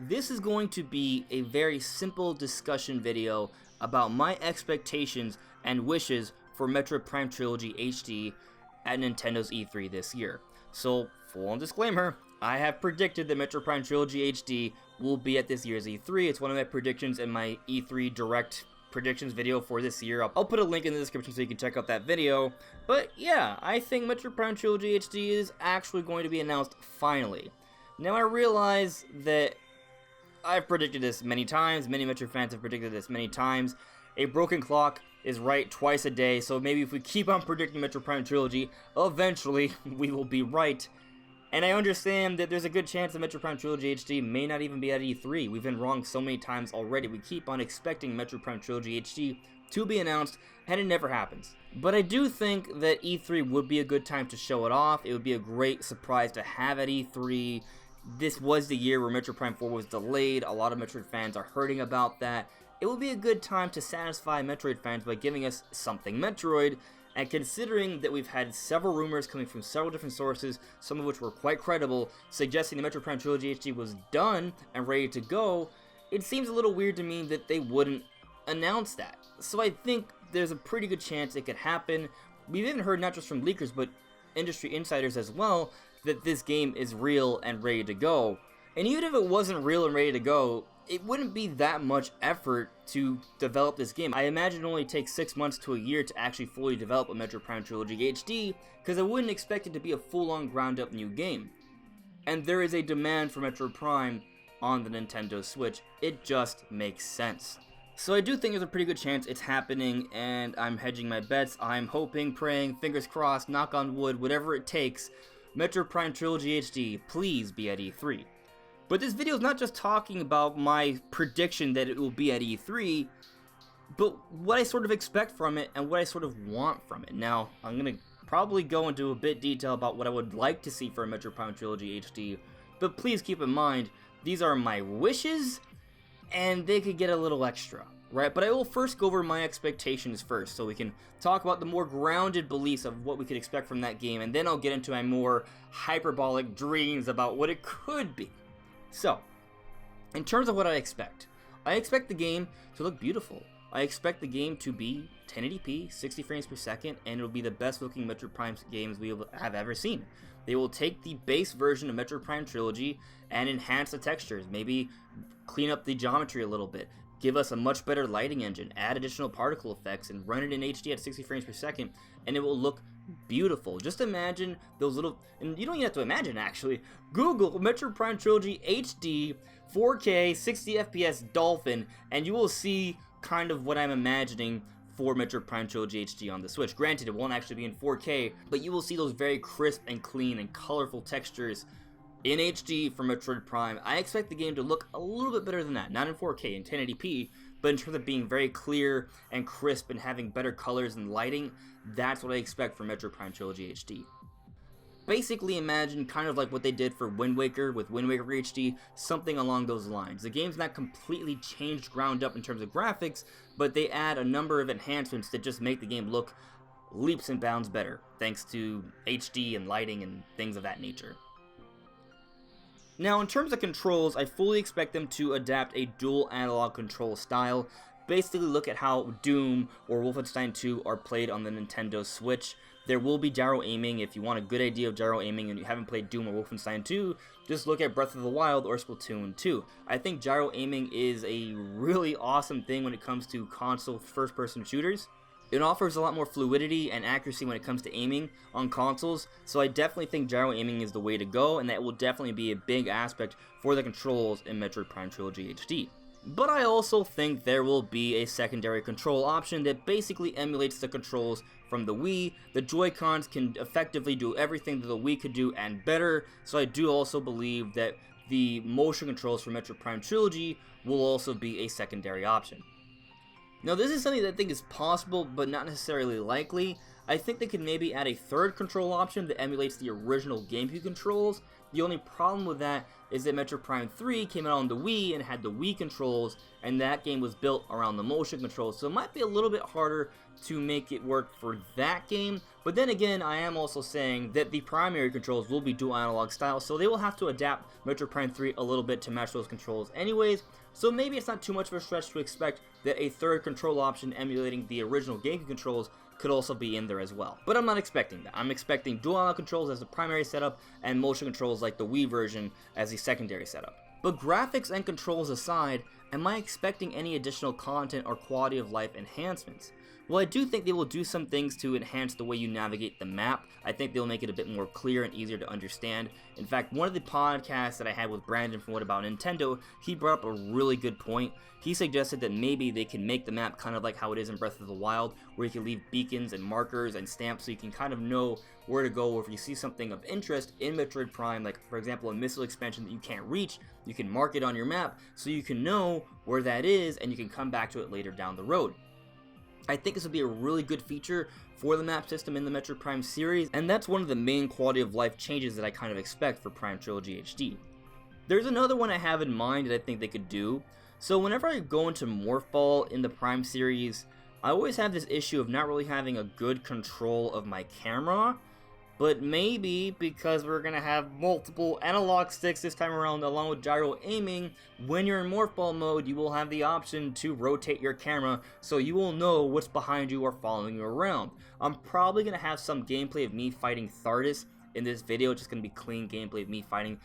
This is going to be a very simple discussion video about my expectations and wishes for Metroid Prime Trilogy HD at Nintendo's E3 this year. So, full-on disclaimer, I have predicted that Metroid Prime Trilogy HD will be at this year's E3. It's one of my predictions in my E3 Direct predictions video for this year. I'll put a link in the description so you can check out that video. But yeah, I think Metroid Prime Trilogy HD is actually going to be announced finally. Now I realize that I've predicted this many times, many Metroid fans have predicted this many times. A broken clock is right twice a day, so maybe if we keep on predicting Metroid Prime Trilogy, eventually we will be right. And I understand that there's a good chance that Metroid Prime Trilogy HD may not even be at E3. We've been wrong so many times already. We keep on expecting Metroid Prime Trilogy HD to be announced, and it never happens. But I do think that E3 would be a good time to show it off. It would be a great surprise to have at E3. This was the year where Metroid Prime 4 was delayed. A lot of Metroid fans are hurting about that. It will be a good time to satisfy Metroid fans by giving us something Metroid, and considering that we've had several rumors coming from several different sources, some of which were quite credible, suggesting the Metroid Prime Trilogy HD was done and ready to go, it seems a little weird to me that they wouldn't announce that. So I think there's a pretty good chance it could happen. We've even heard not just from leakers, but industry insiders as well, that this game is real and ready to go. And even if it wasn't real and ready to go, it wouldn't be that much effort to develop this game. I imagine it only takes 6 months to a year to actually fully develop a Metroid Prime Trilogy HD, because I wouldn't expect it to be a full-on ground-up new game. And there is a demand for Metroid Prime on the Nintendo Switch. It just makes sense. So I do think there's a pretty good chance it's happening, and I'm hedging my bets. I'm hoping, praying, fingers crossed, knock on wood, whatever it takes, Metroid Prime Trilogy HD, please be at E3. But this video is not just talking about my prediction that it will be at E3, but what I sort of expect from it and what I sort of want from it. Now, I'm going to probably go into a bit detail about what I would like to see for a Metroid Prime Trilogy HD, but please keep in mind, these are my wishes, and they could get a little extra, right? But I will first go over my expectations first, so we can talk about the more grounded beliefs of what we could expect from that game, and then I'll get into my more hyperbolic dreams about what it could be. So, in terms of what I expect the game to look beautiful. I expect the game to be 1080p, 60 frames per second, and it'll be the best looking Metroid Prime games we have ever seen. They will take the base version of Metroid Prime Trilogy and enhance the textures, maybe clean up the geometry a little bit, give us a much better lighting engine, add additional particle effects, and run it in HD at 60 frames per second, and it will look beautiful. Just imagine those little, and you don't even have to imagine actually, Google Metroid Prime Trilogy HD 4K 60 FPS Dolphin, and you will see kind of what I'm imagining for Metroid Prime Trilogy HD on the Switch. Granted, it won't actually be in 4K, but you will see those very crisp and clean and colorful textures in HD for Metroid Prime. I expect the game to look a little bit better than that, not in 4K, in 1080p, but in terms of being very clear and crisp and having better colors and lighting, that's what I expect from Metroid Prime Trilogy HD. Basically imagine kind of like what they did for Wind Waker with Wind Waker HD, something along those lines. The game's not completely changed ground up in terms of graphics, but they add a number of enhancements that just make the game look leaps and bounds better, thanks to HD and lighting and things of that nature. Now, in terms of controls, I fully expect them to adapt a dual analog control style. Basically look at how Doom or Wolfenstein 2 are played on the Nintendo Switch. There will be gyro aiming. If you want a good idea of gyro aiming and you haven't played Doom or Wolfenstein 2, just look at Breath of the Wild or Splatoon 2. I think gyro aiming is a really awesome thing when it comes to console first-person shooters. It offers a lot more fluidity and accuracy when it comes to aiming on consoles, so I definitely think gyro aiming is the way to go, and that will definitely be a big aspect for the controls in Metroid Prime Trilogy HD. But I also think there will be a secondary control option that basically emulates the controls from the Wii. The Joy-Cons can effectively do everything that the Wii could do and better, so I do also believe that the motion controls for Metroid Prime Trilogy will also be a secondary option. Now, this is something that I think is possible, but not necessarily likely. I think they could maybe add a third control option that emulates the original GameCube controls. The only problem with that is that Metroid Prime 3 came out on the Wii and had the Wii controls, and that game was built around the motion controls, so it might be a little bit harder to make it work for that game. But then again, I am also saying that the primary controls will be dual analog style, so they will have to adapt Metroid Prime 3 a little bit to match those controls anyways, so maybe it's not too much of a stretch to expect that a third control option emulating the original GameCube controls could also be in there as well. But I'm not expecting that. I'm expecting dual analog controls as the primary setup and motion controls like the Wii version as the secondary setup. But graphics and controls aside, am I expecting any additional content or quality of life enhancements? Well, I do think they will do some things to enhance the way you navigate the map. I think they'll make it a bit more clear and easier to understand. In fact, one of the podcasts that I had with Brandon from What About Nintendo, he brought up a really good point. He suggested that maybe they can make the map kind of like how it is in Breath of the Wild, where you can leave beacons and markers and stamps so you can kind of know where to go, or if you see something of interest in Metroid Prime, like for example a missile expansion that you can't reach, you can mark it on your map so you can know where that is and you can come back to it later down the road. I think this would be a really good feature for the map system in the Metroid Prime series, and that's one of the main quality of life changes that I kind of expect for Prime Trilogy HD. There's another one I have in mind that I think they could do. So whenever I go into Morph Ball in the Prime series, I always have this issue of not really having a good control of my camera. But maybe because we're going to have multiple analog sticks this time around along with gyro aiming, when you're in Morph Ball mode, you will have the option to rotate your camera so you will know what's behind you or following you around. I'm probably going to have some gameplay of me fighting Thardus in this video, just going to be clean gameplay of me fighting,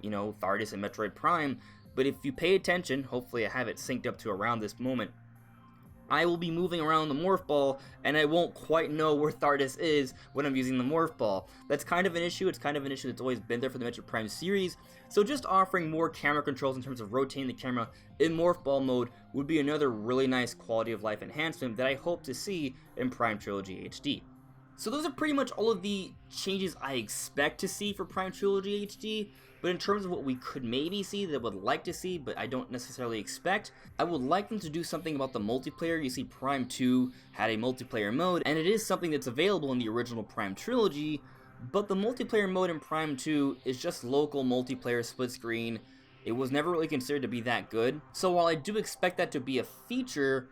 Thardus and Metroid Prime. But if you pay attention, hopefully I have it synced up to around this moment, I will be moving around the Morph Ball, and I won't quite know where Thardus is when I'm using the Morph Ball. That's kind of an issue. It's kind of an issue that's always been there for the Metroid Prime series. So just offering more camera controls in terms of rotating the camera in Morph Ball mode would be another really nice quality of life enhancement that I hope to see in Prime Trilogy HD. So those are pretty much all of the changes I expect to see for Prime Trilogy HD, but in terms of what we could maybe see that I would like to see, but I don't necessarily expect, I would like them to do something about the multiplayer. You see Prime 2 had a multiplayer mode, and it is something that's available in the original Prime Trilogy, but the multiplayer mode in Prime 2 is just local multiplayer split screen. It was never really considered to be that good, so while I do expect that to be a feature,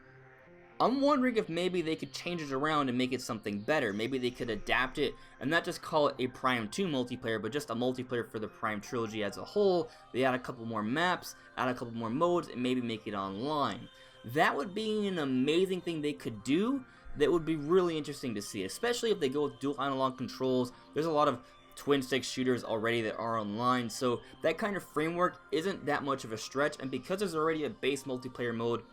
I'm wondering if maybe they could change it around and make it something better. Maybe they could adapt it and not just call it a Prime 2 multiplayer, but just a multiplayer for the Prime Trilogy as a whole. They add a couple more maps, add a couple more modes, and maybe make it online. That would be an amazing thing they could do that would be really interesting to see, especially if they go with dual analog controls. There's a lot of twin stick shooters already that are online, so that kind of framework isn't that much of a stretch, and because there's already a base multiplayer mode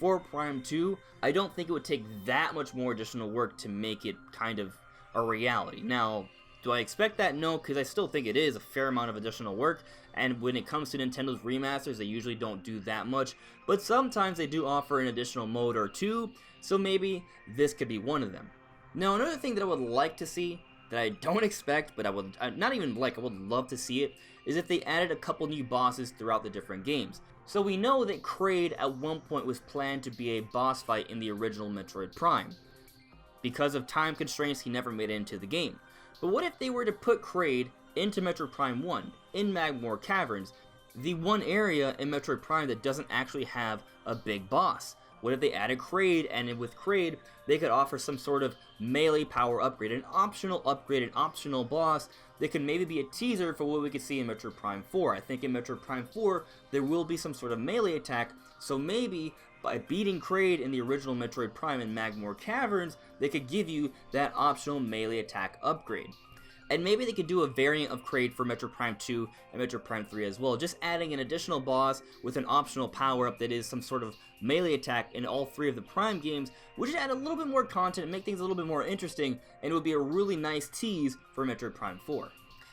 for Prime 2, I don't think it would take that much more additional work to make it kind of a reality. Now, do I expect that? No, because I still think it is a fair amount of additional work, and when it comes to Nintendo's remasters, they usually don't do that much, but sometimes they do offer an additional mode or two, so maybe this could be one of them. Now, another thing that I would like to see, that I don't expect, but I would love to see it, is if they added a couple new bosses throughout the different games. So we know that Kraid at one point was planned to be a boss fight in the original Metroid Prime. Because of time constraints, he never made it into the game. But what if they were to put Kraid into Metroid Prime 1, in Magmoor Caverns, the one area in Metroid Prime that doesn't actually have a big boss? What if they added Kraid, and with Kraid, they could offer some sort of melee power upgrade, an optional upgrade, an optional boss that could maybe be a teaser for what we could see in Metroid Prime 4. I think in Metroid Prime 4, there will be some sort of melee attack, so maybe by beating Kraid in the original Metroid Prime in Magmoor Caverns, they could give you that optional melee attack upgrade. And maybe they could do a variant of Kraid for Metroid Prime 2 and Metroid Prime 3 as well, just adding an additional boss with an optional power-up that is some sort of melee attack in all three of the Prime games, which would add a little bit more content and make things a little bit more interesting, and it would be a really nice tease for Metroid Prime 4.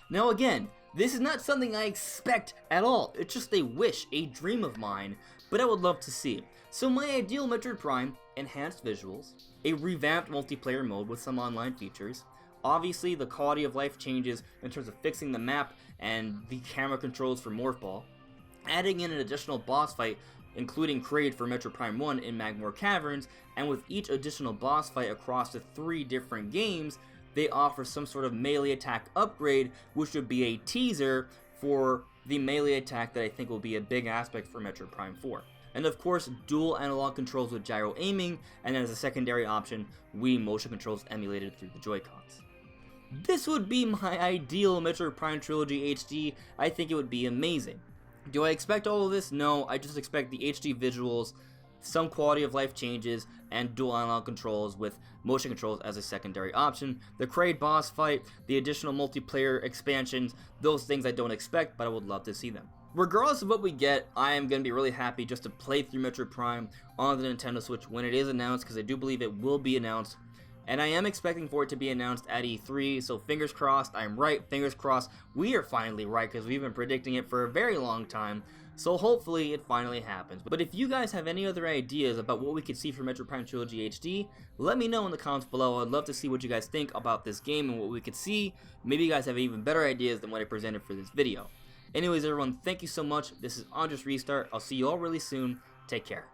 Now again, this is not something I expect at all, it's just a wish, a dream of mine, but I would love to see it. So my ideal Metroid Prime, enhanced visuals, a revamped multiplayer mode with some online features, obviously the quality of life changes in terms of fixing the map and the camera controls for Morph Ball, adding in an additional boss fight including Kraid for Metroid Prime 1 in Magmoor Caverns, and with each additional boss fight across the 3 different games, they offer some sort of melee attack upgrade, which would be a teaser for the melee attack that I think will be a big aspect for Metroid Prime 4. And of course, dual analog controls with gyro aiming, and as a secondary option, Wii motion controls emulated through the Joy-Cons. This would be my ideal Metroid Prime Trilogy HD. I think it would be amazing. Do I expect all of this? No, I just expect the HD visuals, some quality of life changes, and dual analog controls with motion controls as a secondary option. The Kraid boss fight, the additional multiplayer expansions, those things I don't expect, but I would love to see them. Regardless of what we get, I am going to be really happy just to play through Metroid Prime on the Nintendo Switch when it is announced, because I do believe it will be announced. And I am expecting for it to be announced at E3, so fingers crossed, I'm right, fingers crossed, we are finally right, because we've been predicting it for a very long time, so hopefully it finally happens. But if you guys have any other ideas about what we could see for Metroid Prime Trilogy HD, let me know in the comments below. I'd love to see what you guys think about this game and what we could see. Maybe you guys have even better ideas than what I presented for this video. Anyways everyone, thank you so much. This is AndresRestart. I'll see you all really soon. Take care.